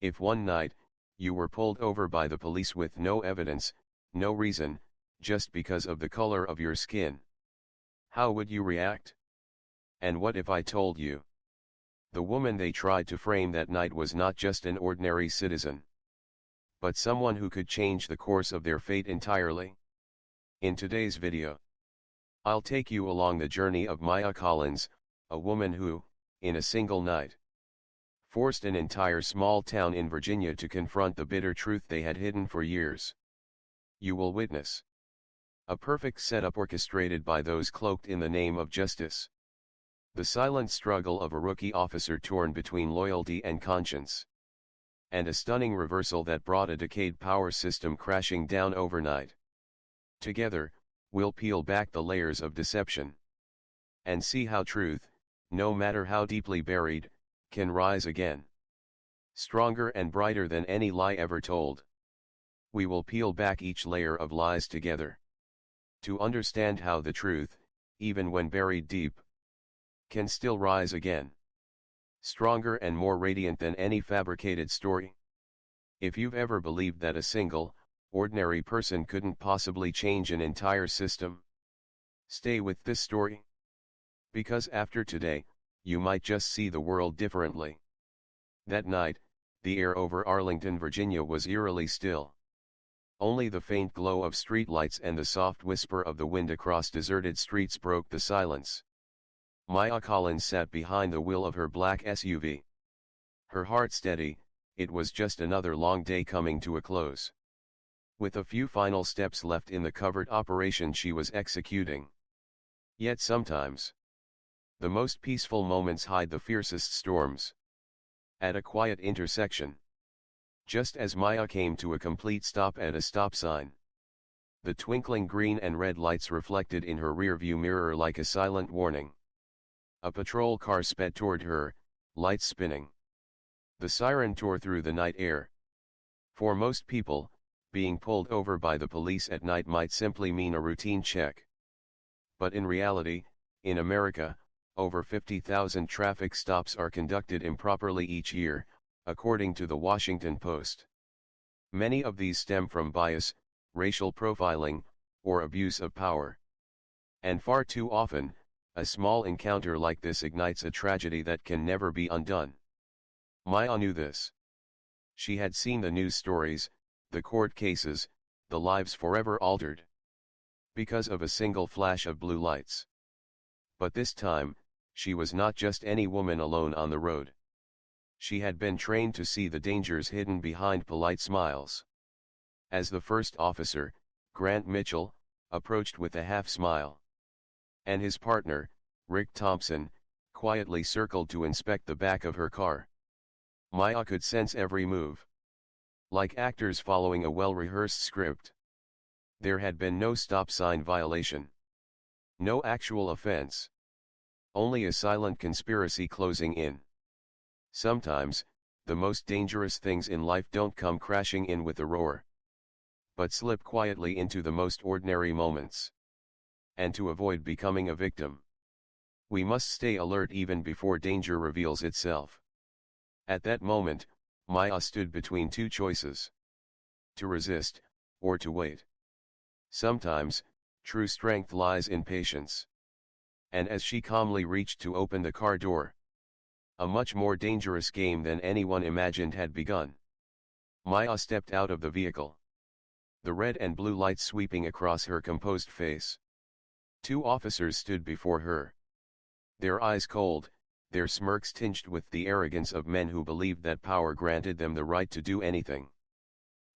If one night, you were pulled over by the police with no evidence, no reason, just because of the color of your skin, how would you react? And what if I told you? The woman they tried to frame that night was not just an ordinary citizen, but someone who could change the course of their fate entirely. In today's video, I'll take you along the journey of Maya Collins, a woman who, in a single night, forced an entire small town in Virginia to confront the bitter truth they had hidden for years. You will witness a perfect setup orchestrated by those cloaked in the name of justice. The silent struggle of a rookie officer torn between loyalty and conscience. And a stunning reversal that brought a decayed power system crashing down overnight. Together, we'll peel back the layers of deception and see how truth, no matter how deeply buried, can rise again. Stronger and brighter than any lie ever told. We will peel back each layer of lies together to understand how the truth, even when buried deep, can still rise again. Stronger and more radiant than any fabricated story. If you've ever believed that a single, ordinary person couldn't possibly change an entire system, stay with this story. Because after today, you might just see the world differently. That night, the air over Arlington, Virginia was eerily still. Only the faint glow of streetlights and the soft whisper of the wind across deserted streets broke the silence. Maya Collins sat behind the wheel of her black SUV. Her heart steady, it was just another long day coming to a close. With a few final steps left in the covert operation she was executing. Yet sometimes, the most peaceful moments hide the fiercest storms. At a quiet intersection, just as Maya came to a complete stop at a stop sign, the twinkling green and red lights reflected in her rearview mirror like a silent warning. A patrol car sped toward her, lights spinning. The siren tore through the night air. For most people, being pulled over by the police at night might simply mean a routine check. But in reality, in America, over 50,000 traffic stops are conducted improperly each year, according to the Washington Post. Many of these stem from bias, racial profiling, or abuse of power. And far too often, a small encounter like this ignites a tragedy that can never be undone. Maya knew this. She had seen the news stories, the court cases, the lives forever altered because of a single flash of blue lights. But this time, she was not just any woman alone on the road. She had been trained to see the dangers hidden behind polite smiles. As the first officer, Grant Mitchell, approached with a half smile, and his partner, Rick Thompson, quietly circled to inspect the back of her car, Maya could sense every move. Like actors following a well-rehearsed script. There had been no stop sign violation. No actual offense. Only a silent conspiracy closing in. Sometimes, the most dangerous things in life don't come crashing in with a roar, but slip quietly into the most ordinary moments. And to avoid becoming a victim, we must stay alert even before danger reveals itself. At that moment, Maya stood between two choices: to resist, or to wait. Sometimes, true strength lies in patience. And as she calmly reached to open the car door, a much more dangerous game than anyone imagined had begun. Maya stepped out of the vehicle. The red and blue lights sweeping across her composed face. Two officers stood before her. Their eyes cold, their smirks tinged with the arrogance of men who believed that power granted them the right to do anything.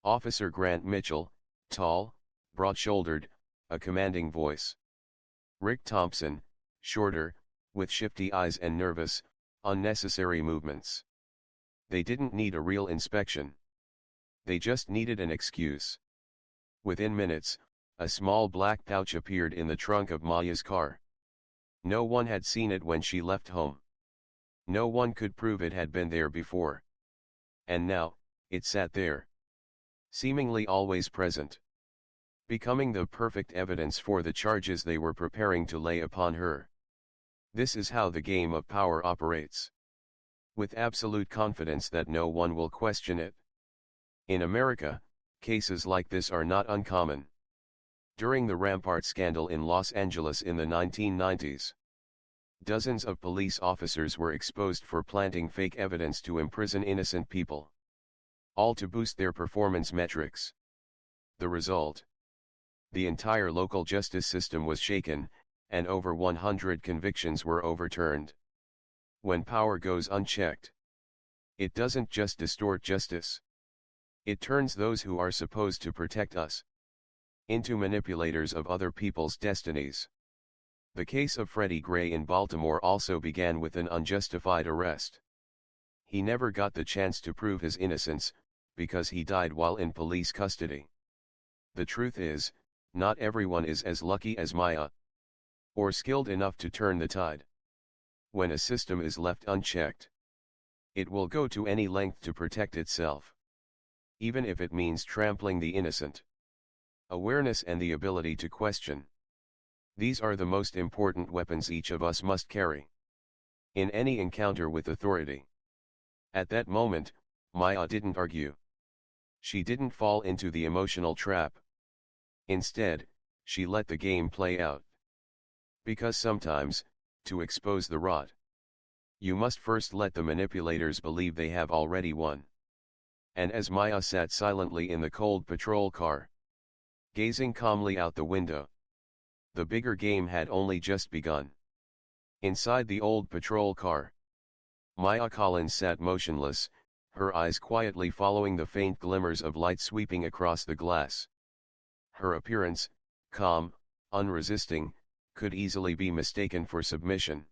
Officer Grant Mitchell, tall, broad-shouldered, a commanding voice. Rick Thompson, shorter, with shifty eyes and nervous, unnecessary movements. They didn't need a real inspection. They just needed an excuse. Within minutes, a small black pouch appeared in the trunk of Maya's car. No one had seen it when she left home. No one could prove it had been there before. And now, it sat there. Seemingly always present. Becoming the perfect evidence for the charges they were preparing to lay upon her. This is how the game of power operates. with absolute confidence that no one will question it. In America, cases like this are not uncommon. During the Rampart scandal in Los Angeles in the 1990s, dozens of police officers were exposed for planting fake evidence to imprison innocent people, all to boost their performance metrics. The result? The entire local justice system was shaken, and over 100 convictions were overturned. When power goes unchecked, it doesn't just distort justice. It turns those who are supposed to protect us into manipulators of other people's destinies. The case of Freddie Gray in Baltimore also began with an unjustified arrest. He never got the chance to prove his innocence, because he died while in police custody. The truth is, not everyone is as lucky as Maya, or skilled enough to turn the tide. When a system is left unchecked, it will go to any length to protect itself, even if it means trampling the innocent. Awareness and the ability to question. These are the most important weapons each of us must carry in any encounter with authority. At that moment, Maya didn't argue. She didn't fall into the emotional trap. Instead, she let the game play out. Because sometimes, to expose the rot, you must first let the manipulators believe they have already won. And as Maya sat silently in the cold patrol car, gazing calmly out the window, the bigger game had only just begun. Inside the old patrol car, Maya Collins sat motionless, her eyes quietly following the faint glimmers of light sweeping across the glass. Her appearance, calm, unresisting, could easily be mistaken for submission.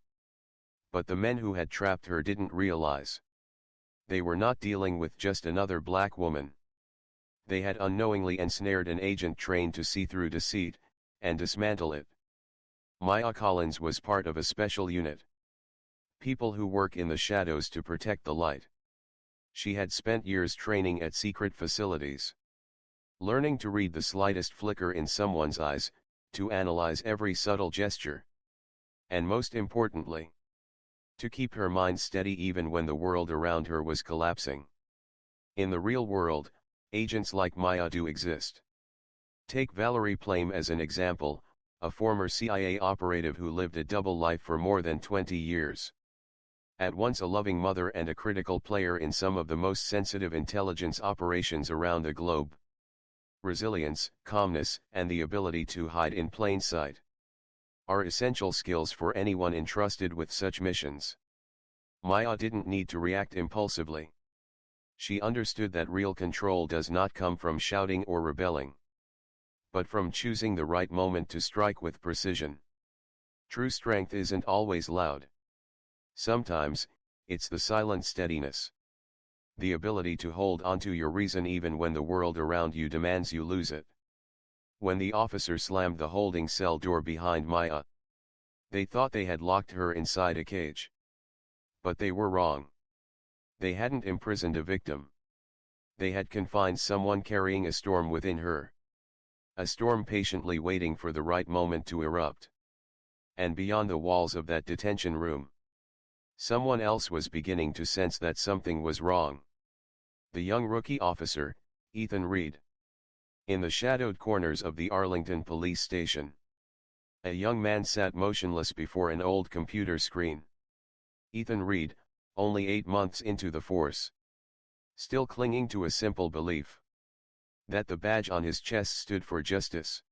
But the men who had trapped her didn't realize. They were not dealing with just another black woman. They had unknowingly ensnared an agent trained to see through deceit, and dismantle it. Maya Collins was part of a special unit. People who work in the shadows to protect the light. She had spent years training at secret facilities, learning to read the slightest flicker in someone's eyes, to analyze every subtle gesture, and most importantly, to keep her mind steady even when the world around her was collapsing. In the real world, agents like Maya do exist. Take Valerie Plame as an example, a former CIA operative who lived a double life for more than 20 years. At once a loving mother and a critical player in some of the most sensitive intelligence operations around the globe. Resilience, calmness, and the ability to hide in plain sight are essential skills for anyone entrusted with such missions. Maya didn't need to react impulsively. She understood that real control does not come from shouting or rebelling, but from choosing the right moment to strike with precision. True strength isn't always loud. Sometimes, it's the silent steadiness. The ability to hold onto your reason even when the world around you demands you lose it. When the officer slammed the holding cell door behind Maya, they thought they had locked her inside a cage. But they were wrong. They hadn't imprisoned a victim. They had confined someone carrying a storm within her. A storm patiently waiting for the right moment to erupt. And beyond the walls of that detention room, someone else was beginning to sense that something was wrong. The young rookie officer, Ethan Reed. In the shadowed corners of the Arlington police station, a young man sat motionless before an old computer screen. Ethan Reed, only 8 months into the force, still clinging to a simple belief that the badge on his chest stood for justice.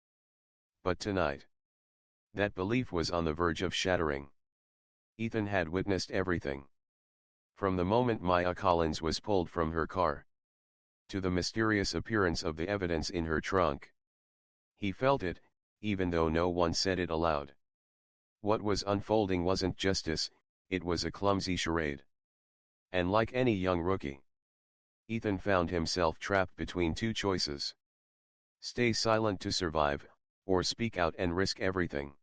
But tonight, that belief was on the verge of shattering. Ethan had witnessed everything. From the moment Maya Collins was pulled from her car, to the mysterious appearance of the evidence in her trunk. He felt it, even though no one said it aloud. What was unfolding wasn't justice, it was a clumsy charade. And like any young rookie, Ethan found himself trapped between two choices. Stay silent to survive, or speak out and risk everything.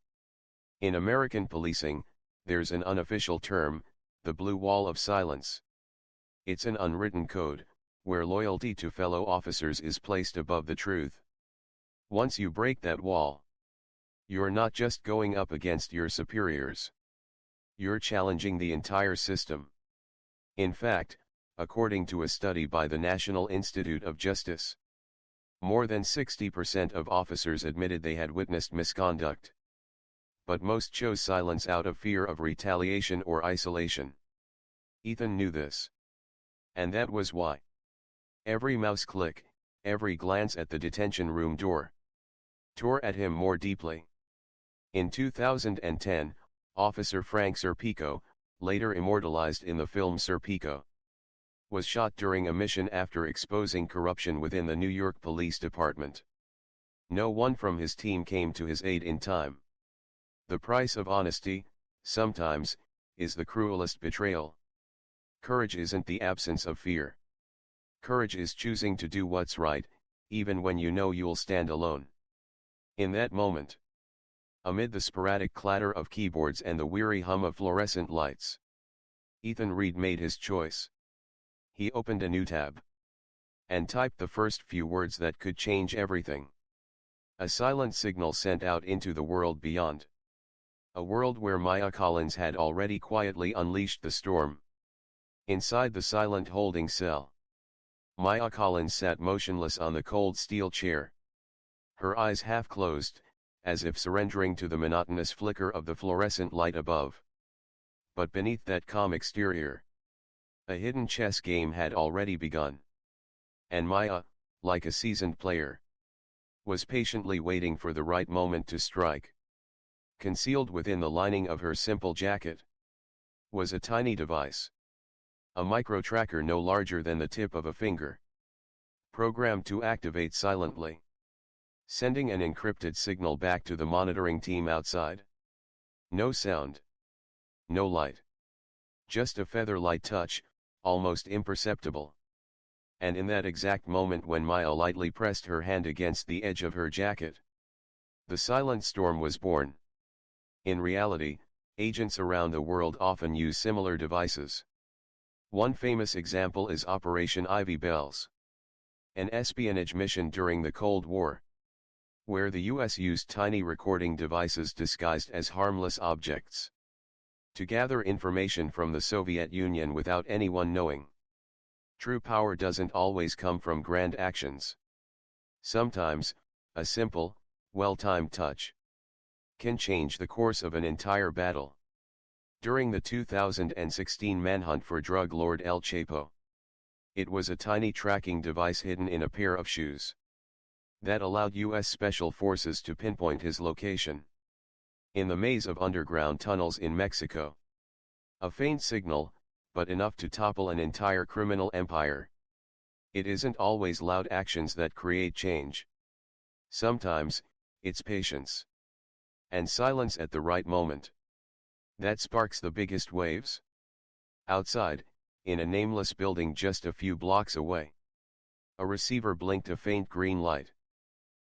In American policing, there's an unofficial term, the blue wall of silence. It's an unwritten code, where loyalty to fellow officers is placed above the truth. Once you break that wall, you're not just going up against your superiors. You're challenging the entire system. In fact, according to a study by the National Institute of Justice, more than 60% of officers admitted they had witnessed misconduct. But most chose silence out of fear of retaliation or isolation. Ethan knew this. And that was why. Every mouse click, every glance at the detention room door, tore at him more deeply. In 2010, Officer Frank Serpico, later immortalized in the film Serpico, was shot during a mission after exposing corruption within the New York Police Department. No one from his team came to his aid in time. The price of honesty, sometimes, is the cruelest betrayal. Courage isn't the absence of fear. Courage is choosing to do what's right, even when you know you'll stand alone. In that moment, amid the sporadic clatter of keyboards and the weary hum of fluorescent lights, Ethan Reed made his choice. He opened a new tab and typed the first few words that could change everything. A silent signal sent out into the world beyond. A world where Maya Collins had already quietly unleashed the storm. Inside the silent holding cell, Maya Collins sat motionless on the cold steel chair. Her eyes half closed, as if surrendering to the monotonous flicker of the fluorescent light above. But beneath that calm exterior, a hidden chess game had already begun. And Maya, like a seasoned player, was patiently waiting for the right moment to strike. Concealed within the lining of her simple jacket was a tiny device. A micro-tracker no larger than the tip of a finger. Programmed to activate silently, sending an encrypted signal back to the monitoring team outside. No sound. No light. Just a feather-light touch, almost imperceptible. And in that exact moment when Maya lightly pressed her hand against the edge of her jacket, the silent storm was born. In reality, agents around the world often use similar devices. One famous example is Operation Ivy Bells, an espionage mission during the Cold War, where the US used tiny recording devices disguised as harmless objects to gather information from the Soviet Union without anyone knowing. True power doesn't always come from grand actions. Sometimes, a simple, well-timed touch can change the course of an entire battle. During the 2016 manhunt for drug lord El Chapo, it was a tiny tracking device hidden in a pair of shoes that allowed US Special Forces to pinpoint his location. In the maze of underground tunnels in Mexico. A faint signal, but enough to topple an entire criminal empire. It isn't always loud actions that create change. Sometimes, it's patience and silence at the right moment that sparks the biggest waves. Outside, in a nameless building just a few blocks away, a receiver blinked a faint green light.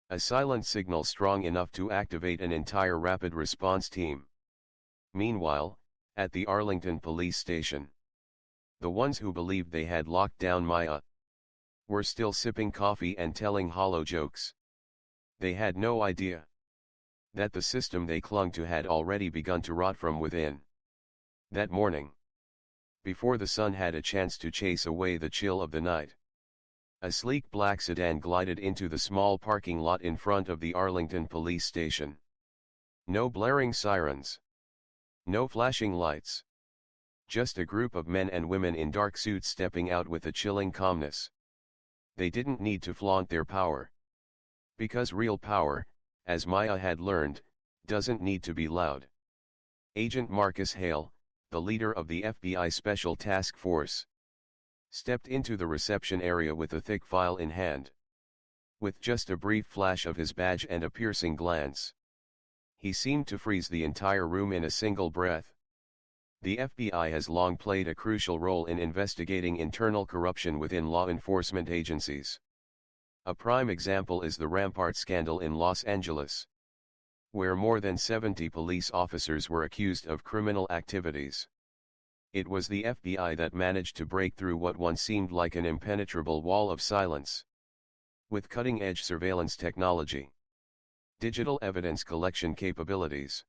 A silent signal strong enough to activate an entire rapid response team. Meanwhile, at the Arlington police station, the ones who believed they had locked down Maya were still sipping coffee and telling hollow jokes. They had no idea that the system they clung to had already begun to rot from within. That morning, before the sun had a chance to chase away the chill of the night, a sleek black sedan glided into the small parking lot in front of the Arlington police station. No blaring sirens. No flashing lights. Just a group of men and women in dark suits stepping out with a chilling calmness. They didn't need to flaunt their power. Because real power, as Maya had learned, doesn't need to be loud. Agent Marcus Hale, the leader of the FBI Special Task Force, stepped into the reception area with a thick file in hand. With just a brief flash of his badge and a piercing glance, he seemed to freeze the entire room in a single breath. The FBI has long played a crucial role in investigating internal corruption within law enforcement agencies. A prime example is the Rampart scandal in Los Angeles, where more than 70 police officers were accused of criminal activities. It was the FBI that managed to break through what once seemed like an impenetrable wall of silence. With cutting-edge surveillance technology, digital evidence collection capabilities,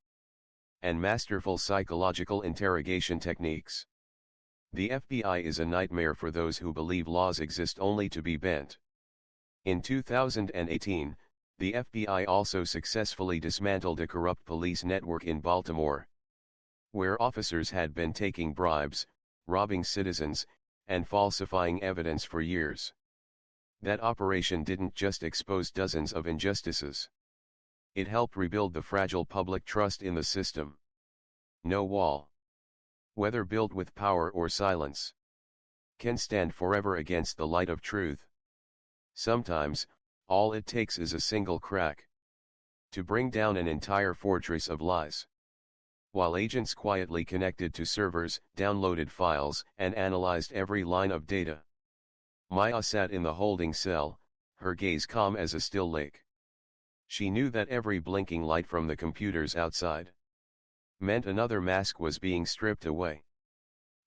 and masterful psychological interrogation techniques, The FBI is a nightmare for those who believe laws exist only to be bent. In 2018, the FBI also successfully dismantled a corrupt police network in Baltimore, where officers had been taking bribes, robbing citizens, and falsifying evidence for years. That operation didn't just expose dozens of injustices. It helped rebuild the fragile public trust in the system. No wall, whether built with power or silence, can stand forever against the light of truth. Sometimes, all it takes is a single crack to bring down an entire fortress of lies. While agents quietly connected to servers, downloaded files, and analyzed every line of data, Maya sat in the holding cell, her gaze calm as a still lake. She knew that every blinking light from the computers outside meant another mask was being stripped away.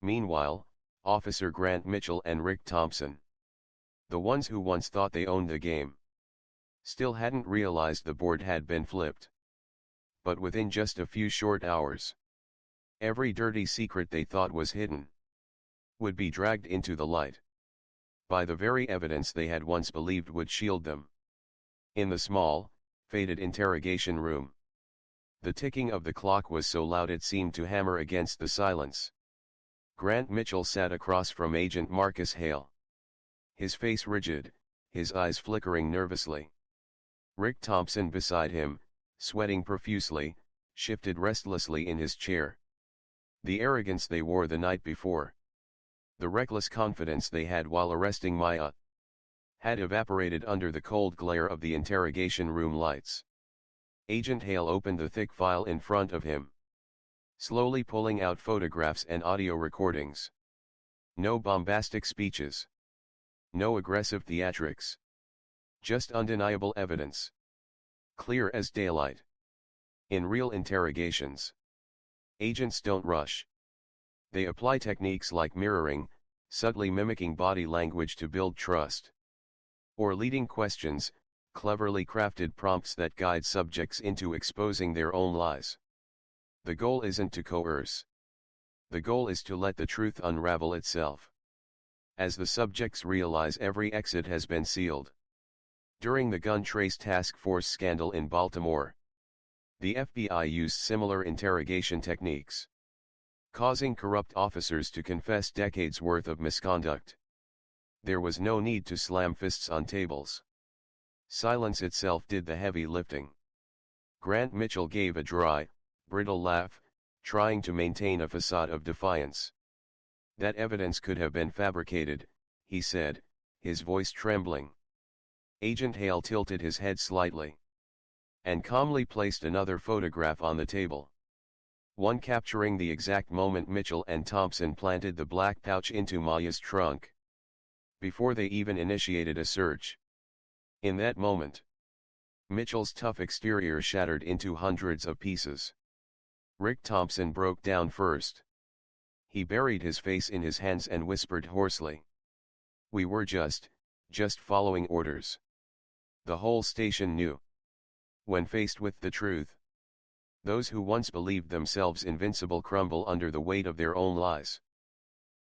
Meanwhile, Officer Grant Mitchell and Rick Thompson, the ones who once thought they owned the game, still hadn't realized the board had been flipped. But within just a few short hours, every dirty secret they thought was hidden would be dragged into the light by the very evidence they had once believed would shield them. In the small, faded interrogation room, the ticking of the clock was so loud it seemed to hammer against the silence. Grant Mitchell sat across from Agent Marcus Hale, his face rigid, his eyes flickering nervously. Rick Thompson beside him, sweating profusely, shifted restlessly in his chair. The arrogance they wore the night before, the reckless confidence they had while arresting Maya, had evaporated under the cold glare of the interrogation room lights. Agent Hale opened the thick file in front of him, slowly pulling out photographs and audio recordings. No bombastic speeches, no aggressive theatrics, just undeniable evidence, clear as daylight. In real interrogations, agents don't rush. They apply techniques like mirroring, subtly mimicking body language to build trust, or leading questions, cleverly crafted prompts that guide subjects into exposing their own lies. The goal isn't to coerce. The goal is to let the truth unravel itself, as the subjects realize every exit has been sealed. During the Gun Trace Task Force scandal in Baltimore, the FBI used similar interrogation techniques, causing corrupt officers to confess decades' worth of misconduct. There was no need to slam fists on tables. Silence itself did the heavy lifting. Grant Mitchell gave a dry, brittle laugh, trying to maintain a facade of defiance. That evidence could have been fabricated, he said, his voice trembling. Agent Hale tilted his head slightly, and calmly placed another photograph on the table, one capturing the exact moment Mitchell and Thompson planted the black pouch into Maya's trunk, before they even initiated a search. In that moment, Mitchell's tough exterior shattered into hundreds of pieces. Rick Thompson broke down first. He buried his face in his hands and whispered hoarsely, "We were just following orders." The whole station knew. When faced with the truth, those who once believed themselves invincible crumble under the weight of their own lies.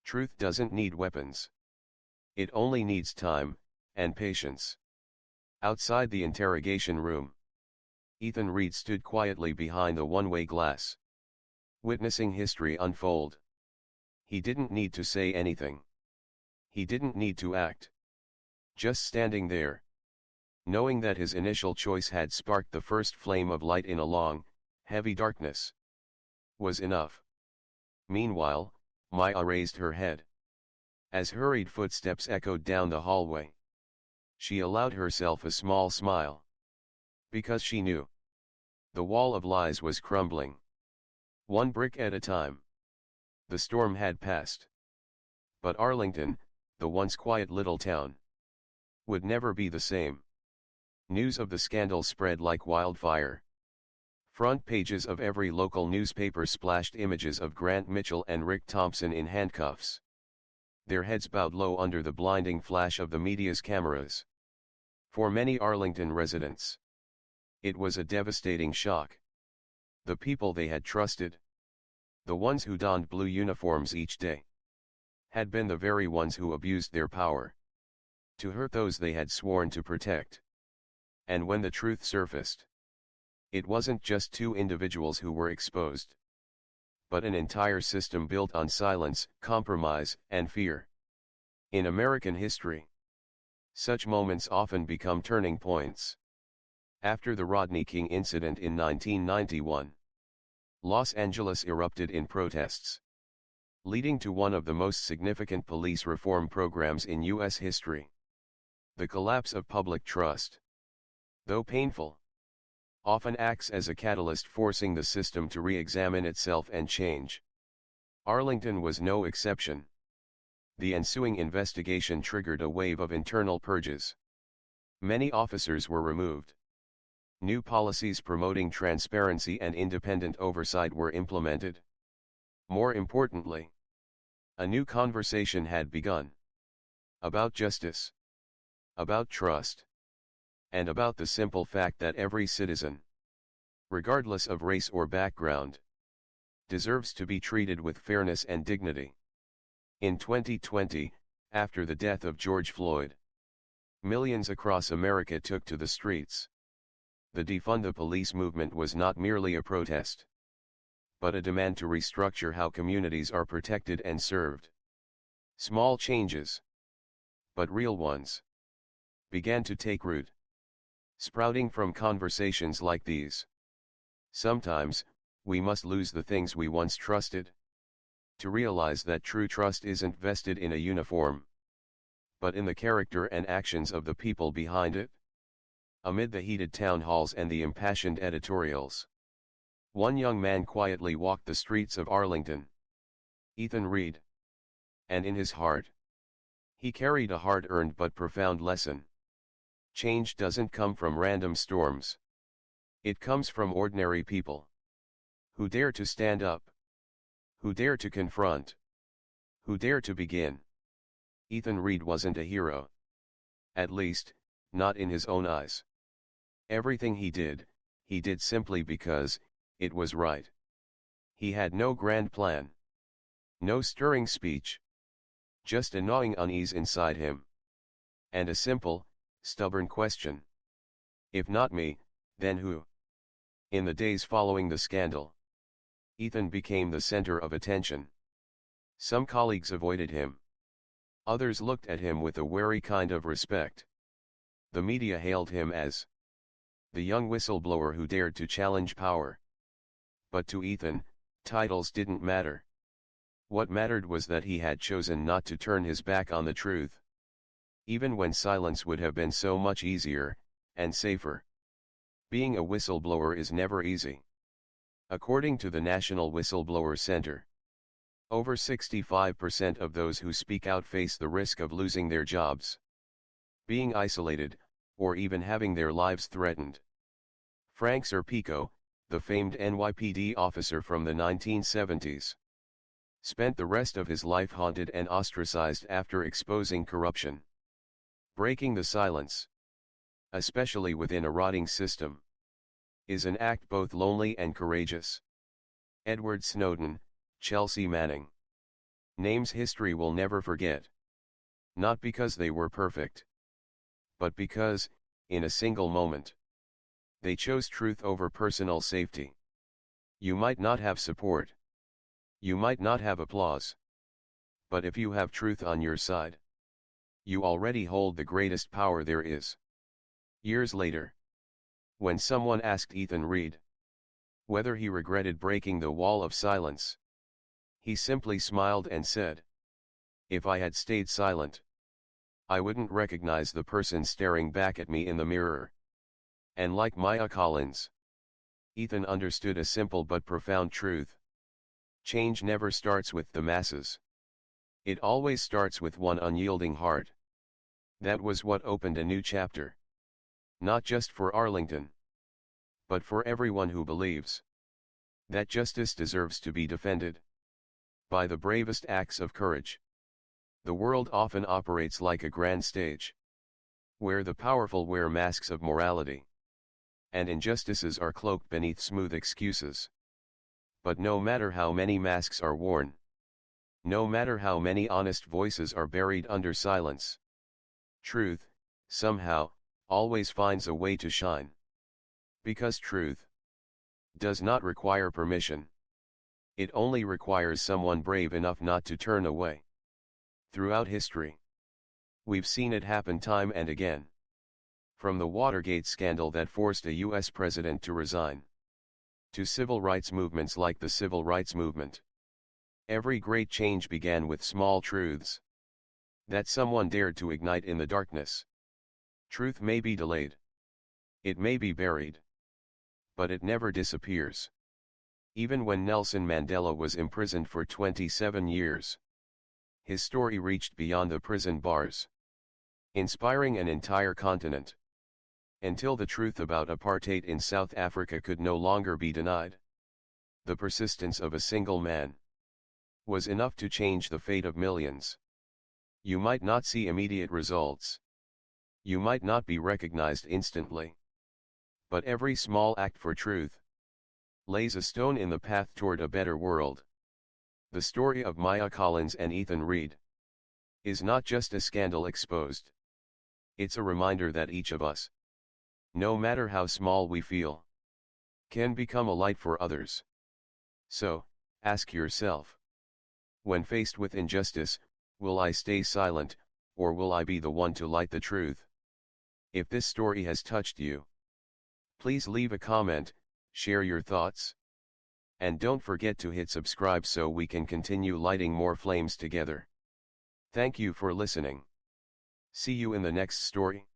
Truth doesn't need weapons. It only needs time and patience. Outside the interrogation room, Ethan Reed stood quietly behind the one-way glass, witnessing history unfold. He didn't need to say anything. He didn't need to act. Just standing there, knowing that his initial choice had sparked the first flame of light in a long, heavy darkness, was enough. Meanwhile, Maya raised her head. As hurried footsteps echoed down the hallway, she allowed herself a small smile. Because she knew the wall of lies was crumbling, one brick at a time. The storm had passed. But Arlington, the once quiet little town, would never be the same. News of the scandal spread like wildfire. Front pages of every local newspaper splashed images of Grant Mitchell and Rick Thompson in handcuffs, their heads bowed low under the blinding flash of the media's cameras. For many Arlington residents, it was a devastating shock. The people they had trusted, the ones who donned blue uniforms each day, had been the very ones who abused their power to hurt those they had sworn to protect. And when the truth surfaced, it wasn't just two individuals who were exposed, but an entire system built on silence, compromise, and fear. In American history, such moments often become turning points. After the Rodney King incident in 1991, Los Angeles erupted in protests, leading to one of the most significant police reform programs in U.S. history. The collapse of public trust, though painful, often acts as a catalyst forcing the system to re-examine itself and change. Arlington was no exception. The ensuing investigation triggered a wave of internal purges. Many officers were removed. New policies promoting transparency and independent oversight were implemented. More importantly, a new conversation had begun. About justice, about trust, and about the simple fact that every citizen, regardless of race or background, deserves to be treated with fairness and dignity. In 2020, after the death of George Floyd, millions across America took to the streets. The Defund the Police movement was not merely a protest, but a demand to restructure how communities are protected and served. Small changes, but real ones, began to take root, sprouting from conversations like these. Sometimes, we must lose the things we once trusted, to realize that true trust isn't vested in a uniform, but in the character and actions of the people behind it. Amid the heated town halls and the impassioned editorials, one young man quietly walked the streets of Arlington. Ethan Reed. And in his heart, he carried a hard-earned but profound lesson. Change doesn't come from random storms. It comes from ordinary people who dare to stand up, who dare to confront, who dare to begin. Ethan Reed wasn't a hero. At least, not in his own eyes. Everything he did simply because it was right. He had no grand plan, no stirring speech, just a gnawing unease inside him, and a simple, stubborn question. If not me, then who? In the days following the scandal, Ethan became the center of attention. Some colleagues avoided him. Others looked at him with a wary kind of respect. The media hailed him as the young whistleblower who dared to challenge power. But to Ethan, titles didn't matter. What mattered was that he had chosen not to turn his back on the truth, even when silence would have been so much easier, and safer. Being a whistleblower is never easy. According to the National Whistleblower Center, over 65% of those who speak out face the risk of losing their jobs, being isolated, or even having their lives threatened. Frank Serpico, the famed NYPD officer from the 1970s, spent the rest of his life haunted and ostracized after exposing corruption. Breaking the silence, especially within a rotting system, is an act both lonely and courageous. Edward Snowden, Chelsea Manning. Names history will never forget. Not because they were perfect, but because, in a single moment, they chose truth over personal safety. You might not have support. You might not have applause. But if you have truth on your side, you already hold the greatest power there is. Years later, when someone asked Ethan Reed whether he regretted breaking the wall of silence, he simply smiled and said, "If I had stayed silent, I wouldn't recognize the person staring back at me in the mirror." And like Maya Collins, Ethan understood a simple but profound truth. Change never starts with the masses. It always starts with one unyielding heart. That was what opened a new chapter. Not just for Arlington, but for everyone who believes that justice deserves to be defended by the bravest acts of courage. The world often operates like a grand stage, where the powerful wear masks of morality, and injustices are cloaked beneath smooth excuses. But no matter how many masks are worn, No matter how many honest voices are buried under silence, truth, somehow, always finds a way to shine. Because truth does not require permission. It only requires someone brave enough not to turn away. Throughout history, we've seen it happen time and again. From the Watergate scandal that forced a US president to resign, to civil rights movements like the Civil Rights Movement. Every great change began with small truths that someone dared to ignite in the darkness. Truth may be delayed. It may be buried. But it never disappears. Even when Nelson Mandela was imprisoned for 27 years, his story reached beyond the prison bars, inspiring an entire continent. Until the truth about apartheid in South Africa could no longer be denied. The persistence of a single man was enough to change the fate of millions. You might not see immediate results. You might not be recognized instantly. But every small act for truth lays a stone in the path toward a better world. The story of Maya Collins and Ethan Reed is not just a scandal exposed. It's a reminder that each of us, no matter how small we feel, can become a light for others. So, ask yourself, when faced with injustice, will I stay silent, or will I be the one to light the truth? If this story has touched you, please leave a comment, share your thoughts, and don't forget to hit subscribe so we can continue lighting more flames together. Thank you for listening. See you in the next story.